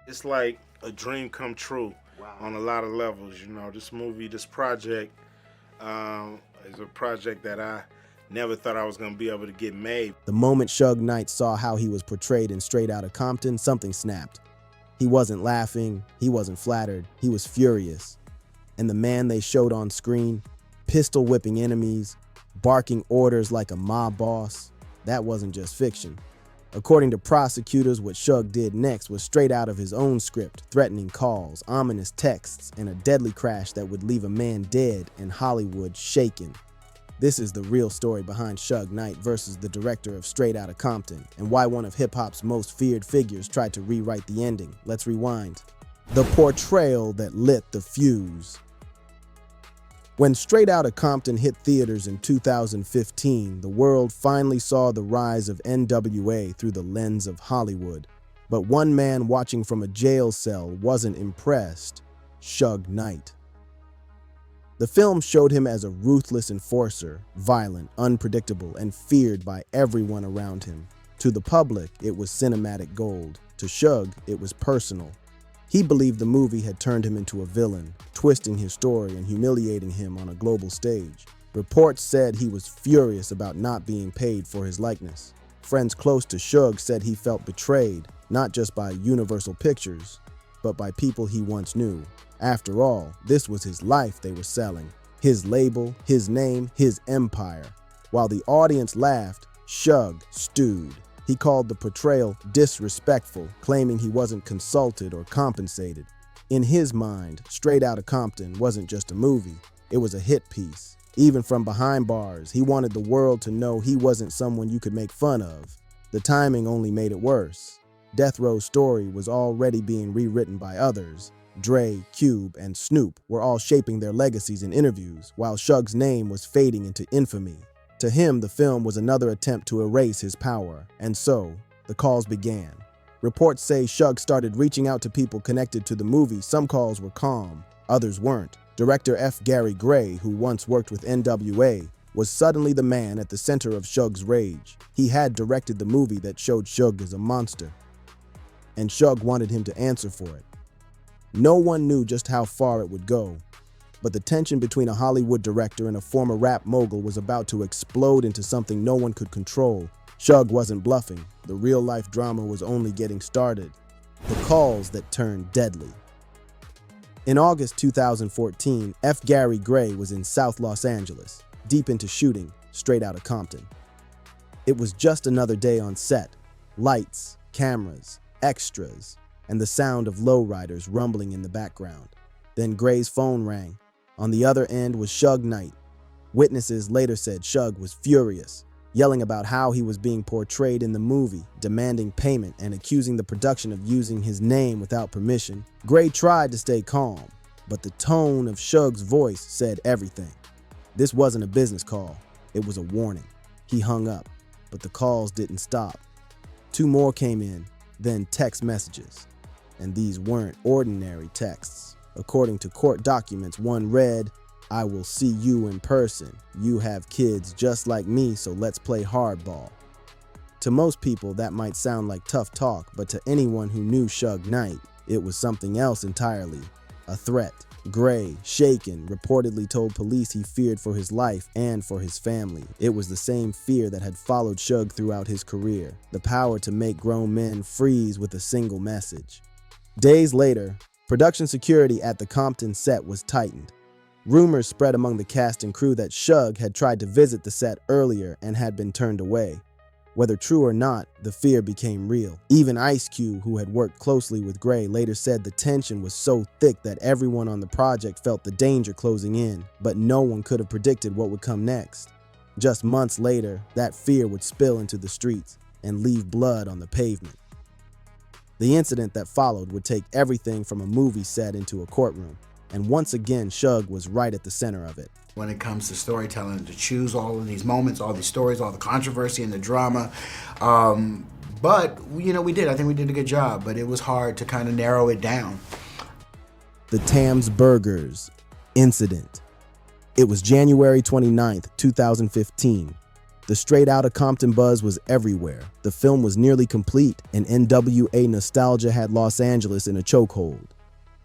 It's like a dream come true Wow. on a lot of levels. This movie, this project, is a project that I never thought I was going to be able to get made. The moment Suge Knight saw how he was portrayed in Straight Outta Compton, something snapped. He wasn't laughing, he wasn't flattered, he was furious. And the man they showed on screen, pistol whipping enemies, barking orders like a mob boss, that wasn't just fiction. According to prosecutors, what Suge did next was straight out of his own script, threatening calls, ominous texts, and a deadly crash that would leave a man dead and Hollywood shaken. This is the real story behind Suge Knight versus the director of Straight Outta Compton, and why one of hip-hop's most feared figures tried to rewrite the ending. Let's rewind. The portrayal that lit the fuse. When Straight Outta Compton hit theaters in 2015, the world finally saw the rise of N.W.A. through the lens of Hollywood. But one man watching from a jail cell wasn't impressed: Suge Knight. The film showed him as a ruthless enforcer, violent, unpredictable, and feared by everyone around him. To the public, it was cinematic gold. To Suge, it was personal. He believed the movie had turned him into a villain, twisting his story and humiliating him on a global stage. Reports said he was furious about not being paid for his likeness. Friends close to Suge said he felt betrayed, not just by Universal Pictures, but by people he once knew. After all, this was his life they were selling. His label, his name, his empire. While the audience laughed, Suge stewed. He called the portrayal disrespectful, claiming he wasn't consulted or compensated. In his mind, Straight Outta Compton wasn't just a movie, it was a hit piece. Even from behind bars, he wanted the world to know he wasn't someone you could make fun of. The timing only made it worse. Death Row's story was already being rewritten by others. Dre, Cube, and Snoop were all shaping their legacies in interviews, while Suge's name was fading into infamy. To him, the film was another attempt to erase his power, and so, the calls began. Reports say Suge started reaching out to people connected to the movie. Some calls were calm, others weren't. Director F. Gary Gray, who once worked with N.W.A., was suddenly the man at the center of Suge's rage. He had directed the movie that showed Suge as a monster, and Suge wanted him to answer for it. No one knew just how far it would go, but the tension between a Hollywood director and a former rap mogul was about to explode into something no one could control. Suge wasn't bluffing. The real-life drama was only getting started. The calls that turned deadly. In August 2014, F. Gary Gray was in South Los Angeles, deep into shooting Straight Outta Compton. It was just another day on set. Lights, cameras, extras, and the sound of lowriders rumbling in the background. Then Gray's phone rang. On the other end was Suge Knight. Witnesses later said Suge was furious, yelling about how he was being portrayed in the movie, demanding payment, and accusing the production of using his name without permission. Gray tried to stay calm, but the tone of Suge's voice said everything. This wasn't a business call, it was a warning. He hung up, but the calls didn't stop. 2 more came in, then text messages. And these weren't ordinary texts. According to court documents, one read, "I will see you in person. You have kids just like me, so let's play hardball." To most people, that might sound like tough talk, but to anyone who knew Suge Knight, it was something else entirely. A threat. Gray, shaken, reportedly told police he feared for his life and for his family. It was the same fear that had followed Suge throughout his career, the power to make grown men freeze with a single message. Days later, production security at the Compton set was tightened. Rumors spread among the cast and crew that Suge had tried to visit the set earlier and had been turned away. Whether true or not, the fear became real. Even Ice Cube, who had worked closely with Gray, later said the tension was so thick that everyone on the project felt the danger closing in, but no one could have predicted what would come next. Just months later, that fear would spill into the streets and leave blood on the pavement. The incident that followed would take everything from a movie set into a courtroom, and once again, Suge was right at the center of it. When it comes to storytelling, to choose all of these moments, all these stories, all the controversy and the drama. But, we did. I think we did a good job, but it was hard to kind of narrow it down. The Tams Burgers incident. It was January 29th, 2015. The Straight Outta Compton buzz was everywhere. The film was nearly complete, and N.W.A. nostalgia had Los Angeles in a chokehold.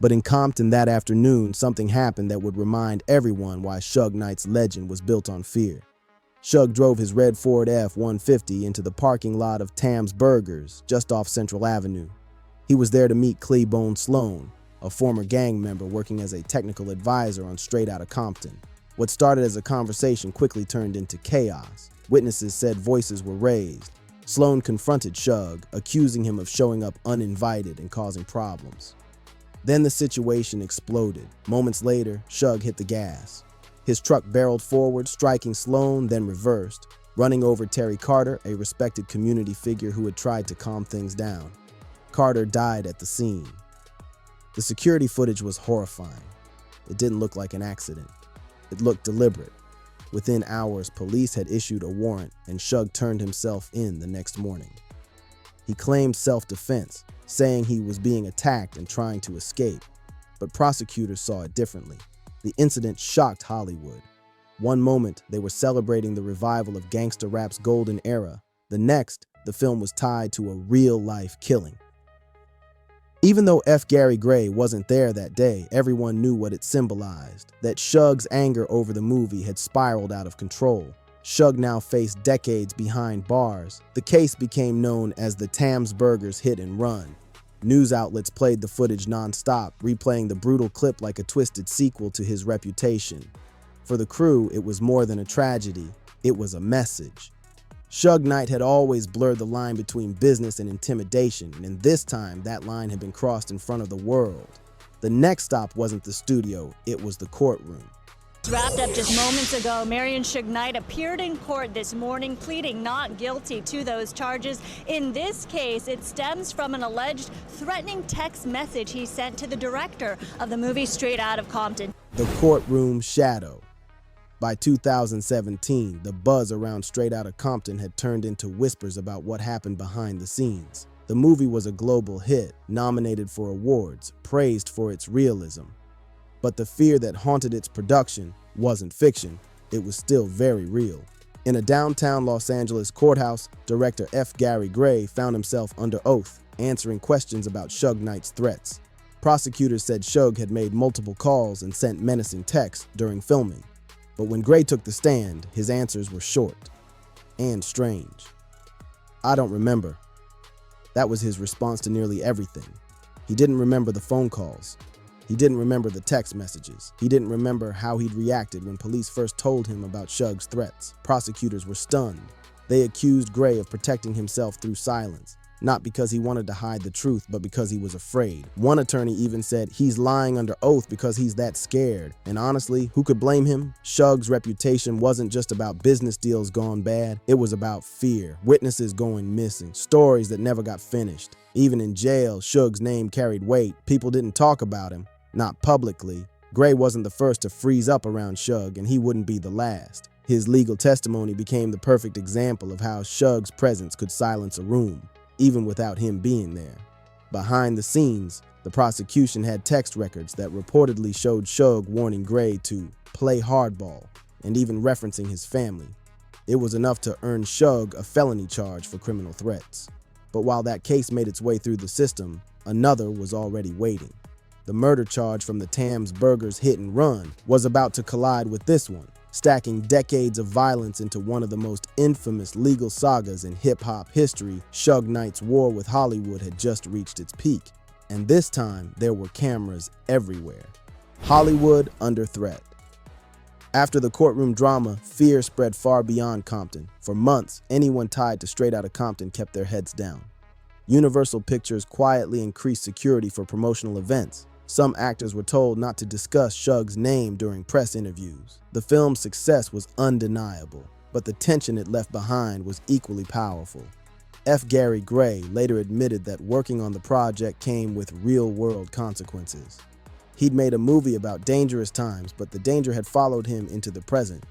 But in Compton that afternoon, something happened that would remind everyone why Suge Knight's legend was built on fear. Suge drove his red Ford F-150 into the parking lot of Tam's Burgers, just off Central Avenue. He was there to meet Cleabone Sloan, a former gang member working as a technical advisor on Straight Outta Compton. What started as a conversation quickly turned into chaos. Witnesses said voices were raised. Sloan confronted Suge, accusing him of showing up uninvited and causing problems. Then the situation exploded. Moments later, Suge hit the gas. His truck barreled forward, striking Sloan, then reversed, running over Terry Carter, a respected community figure who had tried to calm things down. Carter died at the scene. The security footage was horrifying. It didn't look like an accident. It looked deliberate. Within hours, police had issued a warrant, and Suge turned himself in the next morning. He claimed self-defense, saying he was being attacked and trying to escape, but prosecutors saw it differently. The incident shocked Hollywood. One moment, they were celebrating the revival of gangster rap's golden era. The next, the film was tied to a real-life killing. Even though F. Gary Gray wasn't there that day, everyone knew what it symbolized, that Suge's anger over the movie had spiraled out of control. Suge now faced decades behind bars. The case became known as the Tam's Burgers hit and run. News outlets played the footage non-stop, replaying the brutal clip like a twisted sequel to his reputation. For the crew, it was more than a tragedy, it was a message. Suge Knight had always blurred the line between business and intimidation, and this time that line had been crossed in front of the world. The next stop wasn't the studio, it was the courtroom. Wrapped up just moments ago, Marion Suge Knight appeared in court this morning pleading not guilty to those charges. In this case, it stems from an alleged threatening text message he sent to the director of the movie Straight Outta Compton. The courtroom shadow. By 2017, the buzz around Straight Outta Compton had turned into whispers about what happened behind the scenes. The movie was a global hit, nominated for awards, praised for its realism. But the fear that haunted its production wasn't fiction, it was still very real. In a downtown Los Angeles courthouse, director F. Gary Gray found himself under oath, answering questions about Suge Knight's threats. Prosecutors said Suge had made multiple calls and sent menacing texts during filming. But when Gray took the stand, his answers were short and strange. "I don't remember." That was his response to nearly everything. He didn't remember the phone calls. He didn't remember the text messages. He didn't remember how he'd reacted when police first told him about Suge's threats. Prosecutors were stunned. They accused Gray of protecting himself through silence, not because he wanted to hide the truth, but because he was afraid. One attorney even said he's lying under oath because he's that scared. And honestly, who could blame him? Suge's reputation wasn't just about business deals gone bad. It was about fear, witnesses going missing, stories that never got finished. Even in jail, Suge's name carried weight. People didn't talk about him. Not publicly. Gray wasn't the first to freeze up around Suge, and he wouldn't be the last. His legal testimony became the perfect example of how Suge's presence could silence a room, even without him being there. Behind the scenes, the prosecution had text records that reportedly showed Suge warning Gray to play hardball, and even referencing his family. It was enough to earn Suge a felony charge for criminal threats. But while that case made its way through the system, another was already waiting. The murder charge from the Tam's Burgers hit and run was about to collide with this one, stacking decades of violence into one of the most infamous legal sagas in hip-hop history. Suge Knight's war with Hollywood had just reached its peak, and this time there were cameras everywhere. Hollywood under threat. After the courtroom drama, fear spread far beyond Compton. For months, anyone tied to Straight Outta Compton kept their heads down. Universal Pictures quietly increased security for promotional events. Some actors were told not to discuss Suge's name during press interviews. The film's success was undeniable, but the tension it left behind was equally powerful. F. Gary Gray later admitted that working on the project came with real-world consequences. He'd made a movie about dangerous times, but the danger had followed him into the present.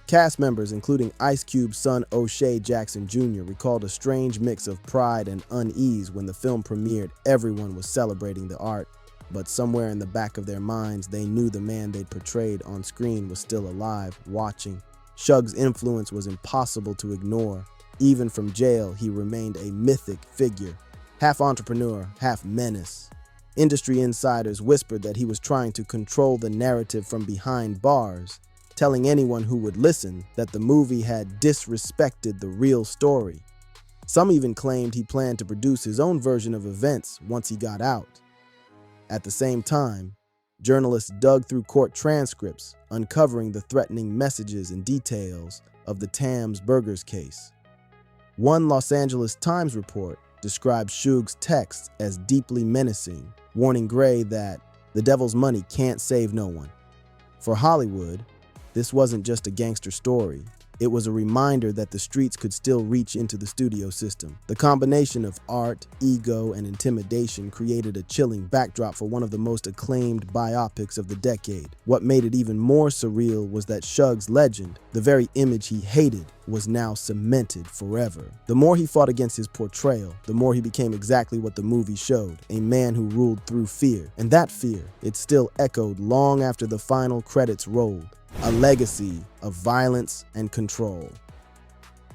Cast members, including Ice Cube's son O'Shea Jackson Jr., recalled a strange mix of pride and unease when the film premiered. Everyone was celebrating the art, but somewhere in the back of their minds, they knew the man they'd portrayed on screen was still alive, watching. Suge's influence was impossible to ignore. Even from jail, he remained a mythic figure, half entrepreneur, half menace. Industry insiders whispered that he was trying to control the narrative from behind bars, telling anyone who would listen that the movie had disrespected the real story. Some even claimed he planned to produce his own version of events once he got out. At the same time, journalists dug through court transcripts, uncovering the threatening messages and details of the Tams Burgers case. One Los Angeles Times report described Suge's texts as deeply menacing, warning Gray that the devil's money can't save no one. For Hollywood, this wasn't just a gangster story. It was a reminder that the streets could still reach into the studio system. The combination of art, ego, and intimidation created a chilling backdrop for one of the most acclaimed biopics of the decade. What made it even more surreal was that Suge's legend, the very image he hated, was now cemented forever. The more he fought against his portrayal, the more he became exactly what the movie showed, a man who ruled through fear. And that fear, it still echoed long after the final credits rolled. A legacy of violence and control.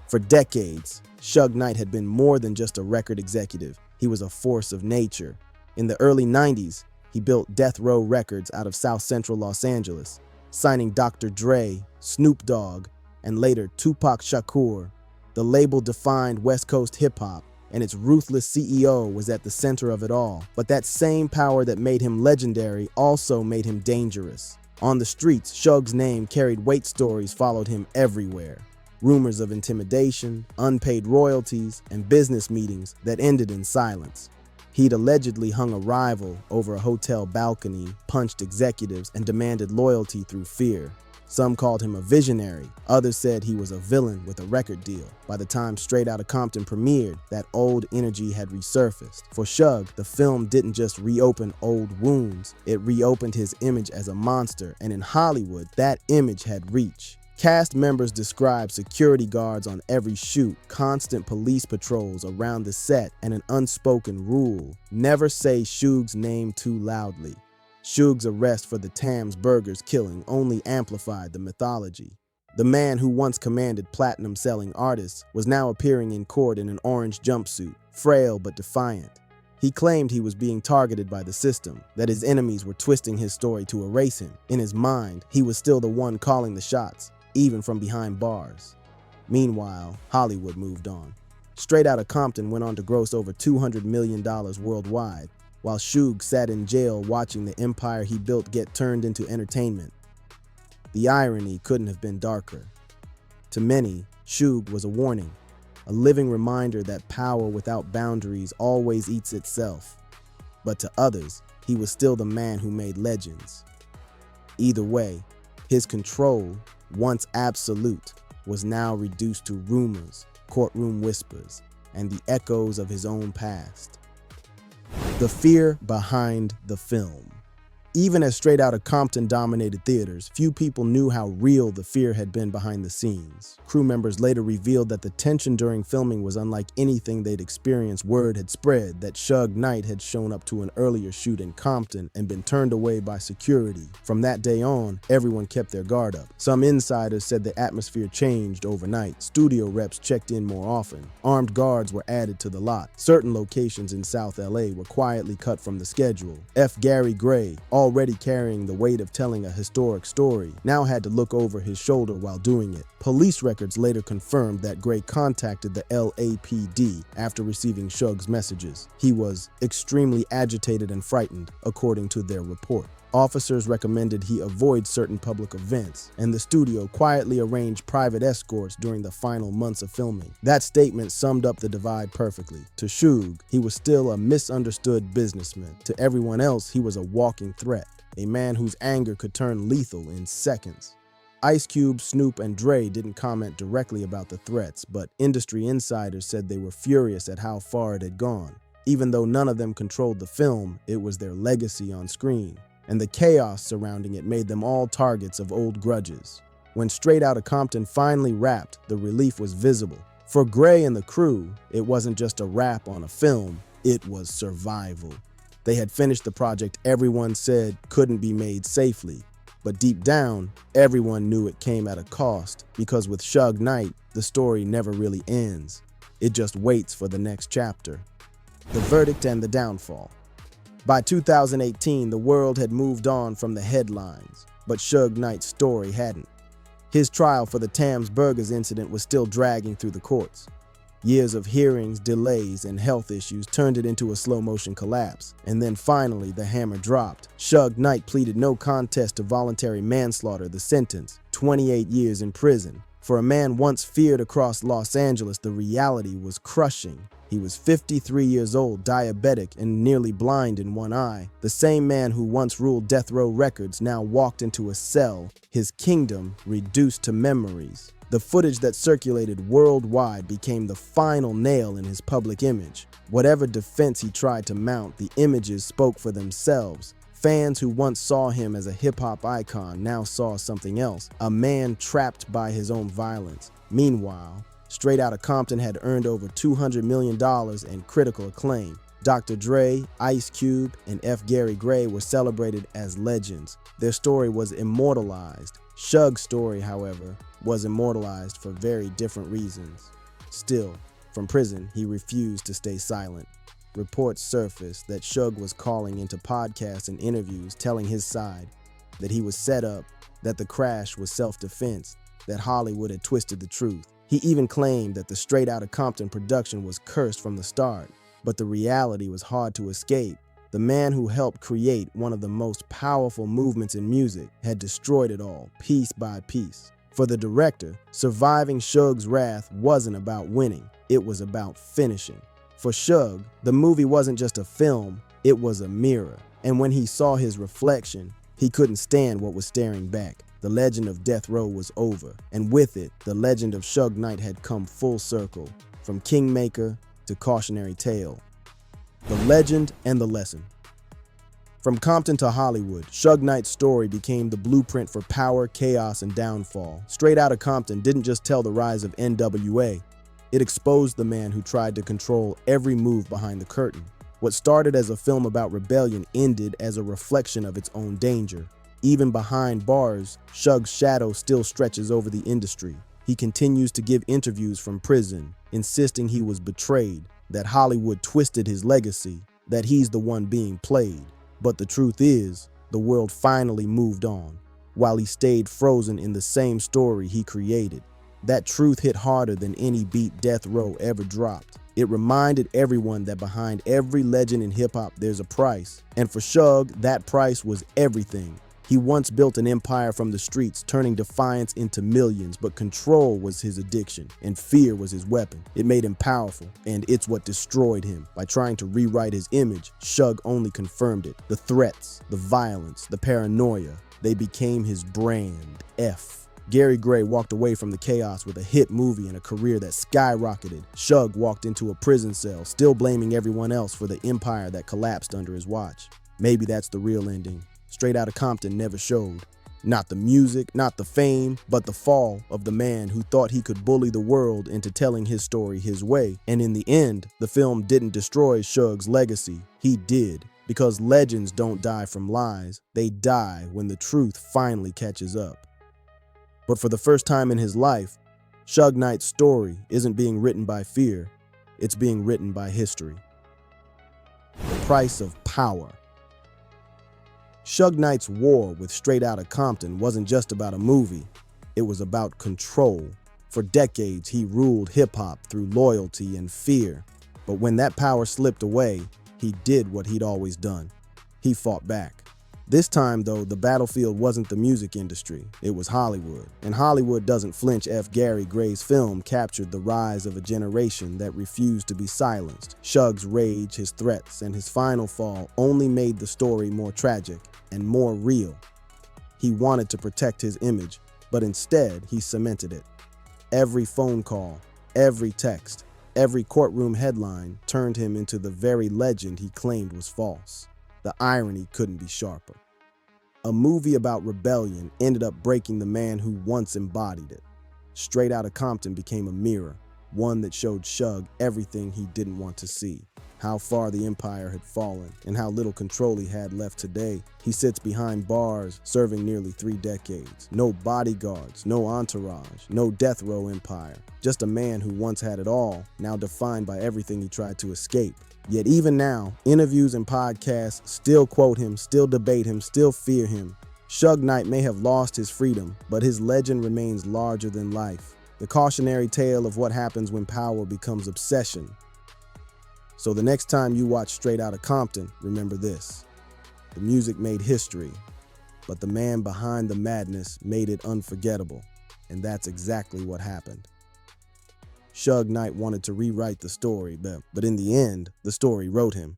For decades, Suge Knight had been more than just a record executive. He was a force of nature. In the early 90s, he built Death Row Records out of South Central Los Angeles, signing Dr. Dre, Snoop Dogg, and later Tupac Shakur. The label defined West Coast hip-hop, and its ruthless CEO was at the center of it all. But that same power that made him legendary also made him dangerous. On the streets, Suge's name carried weight. Stories followed him everywhere. Rumors of intimidation, unpaid royalties, and business meetings that ended in silence. He'd allegedly hung a rival over a hotel balcony, punched executives, and demanded loyalty through fear. Some called him a visionary. Others said he was a villain with a record deal. By the time Straight Outta Compton premiered, that old energy had resurfaced. For Suge, the film didn't just reopen old wounds, it reopened his image as a monster, and in Hollywood, that image had reach. Cast members described security guards on every shoot, constant police patrols around the set, and an unspoken rule: never say Suge's name too loudly. Suge's arrest for the Tams Burgers killing only amplified the mythology. The man who once commanded platinum-selling artists was now appearing in court in an orange jumpsuit, frail but defiant. He claimed he was being targeted by the system, that his enemies were twisting his story to erase him. In his mind, he was still the one calling the shots, even from behind bars. Meanwhile, Hollywood moved on. Straight Outta Compton went on to gross over $200 million worldwide, while Suge sat in jail watching the empire he built get turned into entertainment. The irony couldn't have been darker. To many, Suge was a warning, a living reminder that power without boundaries always eats itself. But to others, he was still the man who made legends. Either way, his control, once absolute, was now reduced to rumors, courtroom whispers, and the echoes of his own past. The fear behind the film. Even as Straight Outta Compton dominated theaters, few people knew how real the fear had been behind the scenes. Crew members later revealed that the tension during filming was unlike anything they'd experienced. Word had spread that Suge Knight had shown up to an earlier shoot in Compton and been turned away by security. From that day on, everyone kept their guard up. Some insiders said the atmosphere changed overnight. Studio reps checked in more often. Armed guards were added to the lot. Certain locations in South LA were quietly cut from the schedule. F. Gary Gray, already carrying the weight of telling a historic story, now had to look over his shoulder while doing it. Police records later confirmed that Gray contacted the LAPD after receiving Suge's messages. He was extremely agitated and frightened, according to their report. Officers recommended he avoid certain public events, and the studio quietly arranged private escorts during the final months of filming. That statement summed up the divide perfectly. To Suge, he was still a misunderstood businessman. To everyone else, he was a walking threat, a man whose anger could turn lethal in seconds. Ice Cube, Snoop, and Dre didn't comment directly about the threats, but industry insiders said they were furious at how far it had gone. Even though none of them controlled the film, it was their legacy on screen, and the chaos surrounding it made them all targets of old grudges. When Straight Outta Compton finally wrapped, the relief was visible. For Gray and the crew, it wasn't just a wrap on a film, it was survival. They had finished the project everyone said couldn't be made safely, But deep down, everyone knew it came at a cost, because with Suge Knight, the story never really ends. It just waits for the next chapter. The verdict and the downfall. By 2018, the world had moved on from the headlines, but Suge Knight's story hadn't. His trial for the Tams Burgers incident was still dragging through the courts. Years of hearings, delays, and health issues turned it into a slow-motion collapse. And then finally, the hammer dropped. Suge Knight pleaded no contest to voluntary manslaughter, the sentence, 28 years in prison. For a man once feared across Los Angeles, the reality was crushing. He was 53 years old, diabetic, and nearly blind in one eye. The same man who once ruled death row records now walked into a cell, his kingdom reduced to memories. The footage that circulated worldwide became the final nail in his public image. Whatever defense he tried to mount, the images spoke for themselves. Fans who once saw him as a hip-hop icon now saw something else, a man trapped by his own violence. Meanwhile, Straight Outta Compton had earned over $200 million in critical acclaim. Dr. Dre, Ice Cube, and F. Gary Gray were celebrated as legends. Their story was immortalized. Suge's story, however, was immortalized for very different reasons. Still, from prison, he refused to stay silent. Reports surfaced that Suge was calling into podcasts and interviews telling his side, that he was set up, that the crash was self-defense, that Hollywood had twisted the truth. He even claimed that the Straight Outta Compton production was cursed from the start, but the reality was hard to escape. The man who helped create one of the most powerful movements in music had destroyed it all, piece by piece. For the director, surviving Suge's wrath wasn't about winning, it was about finishing. For Suge, the movie wasn't just a film, it was a mirror. And when he saw his reflection, he couldn't stand what was staring back. The legend of Death Row was over, and with it, the legend of Suge Knight had come full circle, from Kingmaker to Cautionary Tale. The legend and the lesson. From Compton to Hollywood, Suge Knight's story became the blueprint for power, chaos, and downfall. Straight Outta Compton didn't just tell the rise of N.W.A. It exposed the man who tried to control every move behind the curtain. What started as a film about rebellion ended as a reflection of its own danger. Even behind bars, Suge's shadow still stretches over the industry. He continues to give interviews from prison, insisting he was betrayed, that Hollywood twisted his legacy, that he's the one being played. But the truth is, the world finally moved on, while he stayed frozen in the same story he created. That truth hit harder than any beat Death Row ever dropped. It reminded everyone that behind every legend in hip-hop there's a price. And for Suge, that price was everything. He once built an empire from the streets, turning defiance into millions, but control was his addiction, and fear was his weapon. It made him powerful, and it's what destroyed him. By trying to rewrite his image, Suge only confirmed it. The threats, the violence, the paranoia, they became his brand, F. Gary Gray walked away from the chaos with a hit movie and a career that skyrocketed. Suge walked into a prison cell, still blaming everyone else for the empire that collapsed under his watch. Maybe that's the real ending. Straight Outta Compton never showed. Not the music, not the fame, but the fall of the man who thought he could bully the world into telling his story his way. And in the end, the film didn't destroy Suge's legacy. He did. Because legends don't die from lies. They die when the truth finally catches up. But for the first time in his life, Suge Knight's story isn't being written by fear. It's being written by history. The price of power. Suge Knight's war with Straight Outta Compton wasn't just about a movie, it was about control. For decades, he ruled hip-hop through loyalty and fear. But when that power slipped away, he did what he'd always done. He fought back. This time, though, the battlefield wasn't the music industry, it was Hollywood. And Hollywood doesn't flinch. F. Gary Gray's film captured the rise of a generation that refused to be silenced. Suge's rage, his threats, and his final fall only made the story more tragic and more real. He wanted to protect his image, but instead he cemented it. Every phone call, every text, every courtroom headline turned him into the very legend he claimed was false. The irony couldn't be sharper. A movie about rebellion ended up breaking the man who once embodied it. Straight Outta Compton became a mirror, one that showed Suge everything he didn't want to see. how far the empire had fallen, and how little control he had left today. He sits behind bars, serving nearly 3 decades. No bodyguards, no entourage, no death row empire. Just a man who once had it all, now defined by everything he tried to escape. Yet even now, interviews and podcasts still quote him, still debate him, still fear him. Suge Knight may have lost his freedom, but his legend remains larger than life. The cautionary tale of what happens when power becomes obsession. So the next time you watch Straight Outta Compton, remember this. The music made history, but the man behind the madness made it unforgettable. And that's exactly what happened. Suge Knight wanted to rewrite the story, but in the end, the story wrote him.